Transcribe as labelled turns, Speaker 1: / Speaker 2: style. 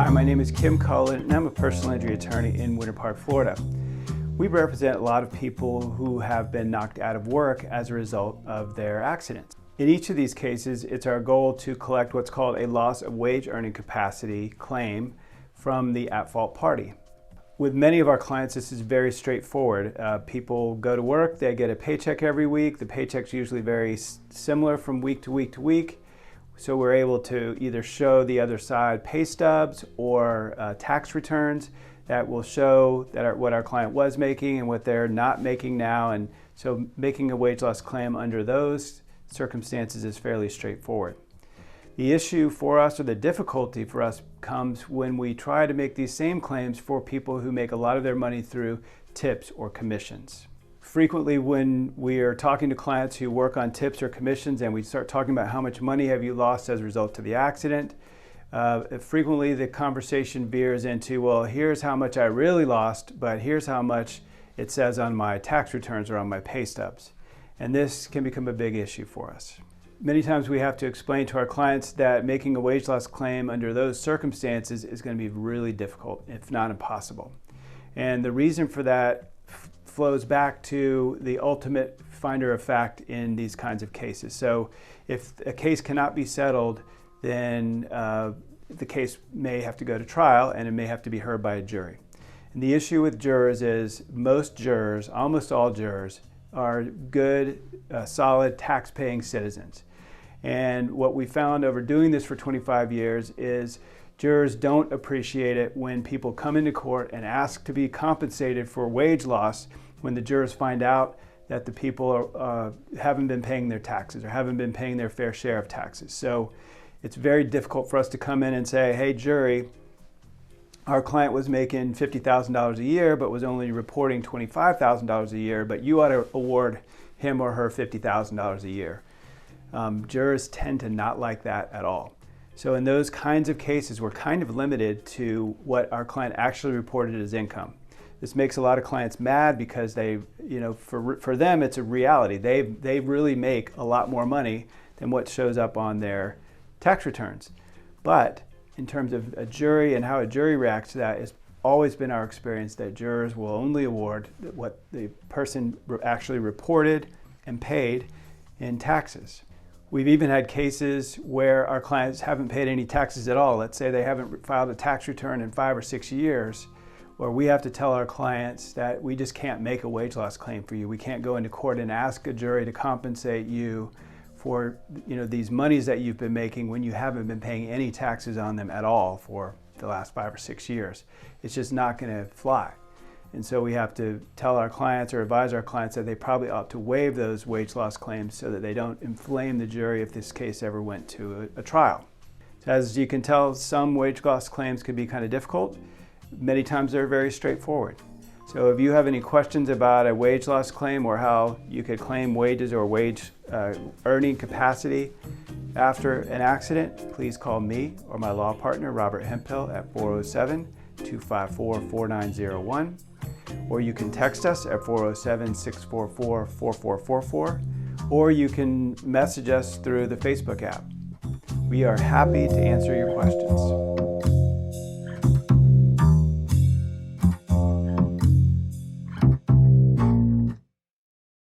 Speaker 1: Hi, my name is Kim Cullen, and I'm a personal injury attorney in Winter Park, Florida. We represent a lot of people who have been knocked out of work as a result of their accidents. In each of these cases, it's our goal to collect what's called a loss of wage earning capacity claim from the at-fault party. With many of our clients, this is very straightforward. People go to work, they get a paycheck every week. The paycheck's usually very similar from week to week to week. So we're able to either show the other side pay stubs or tax returns that will show that what our client was making and what they're not making now. And so making a wage loss claim under those circumstances is fairly straightforward. The issue for us, or the difficulty for us, comes when we try to make these same claims for people who make a lot of their money through tips or commissions. Frequently when we are talking to clients who work on tips or commissions and we start talking about how much money have you lost as a result of the accident, frequently the conversation veers into, well, here's how much I really lost, but here's how much it says on my tax returns or on my pay stubs. And this can become a big issue for us. Many times we have to explain to our clients that making a wage loss claim under those circumstances is going to be really difficult, if not impossible. And the reason for that flows back to the ultimate finder of fact in these kinds of cases. So if a case cannot be settled, then the case may have to go to trial and it may have to be heard by a jury. And the issue with jurors is most jurors, almost all jurors, are good, solid tax-paying citizens. And what we found over doing this for 25 years is jurors don't appreciate it when people come into court and ask to be compensated for wage loss when the jurors find out that the people haven't been paying their taxes or haven't been paying their fair share of taxes. So it's very difficult for us to come in and say, hey, jury, our client was making $50,000 a year but was only reporting $25,000 a year, but you ought to award him or her $50,000 a year. Jurors tend to not like that at all. So in those kinds of cases, we're kind of limited to what our client actually reported as income. This makes a lot of clients mad because for them it's a reality. They really make a lot more money than what shows up on their tax returns. But in terms of a jury and how a jury reacts to that, it's always been our experience that jurors will only award what the person actually reported and paid in taxes. We've even had cases where our clients haven't paid any taxes at all. Let's say they haven't filed a tax return in 5 or 6 years, where we have to tell our clients that we just can't make a wage loss claim for you. We can't go into court and ask a jury to compensate you for these monies that you've been making when you haven't been paying any taxes on them at all for the last 5 or 6 years. It's just not going to fly. And so we have to tell our clients or advise our clients that they probably ought to waive those wage loss claims so that they don't inflame the jury if this case ever went to a trial. As you can tell, some wage loss claims can be kind of difficult. Many times they're very straightforward. So if you have any questions about a wage loss claim or how you could claim wages or wage earning capacity after an accident, please call me or my law partner, Robert Hemphill, at 407-254-4901. Or you can text us at 407-644-4444, or you can message us through the Facebook app. We are happy to answer your questions.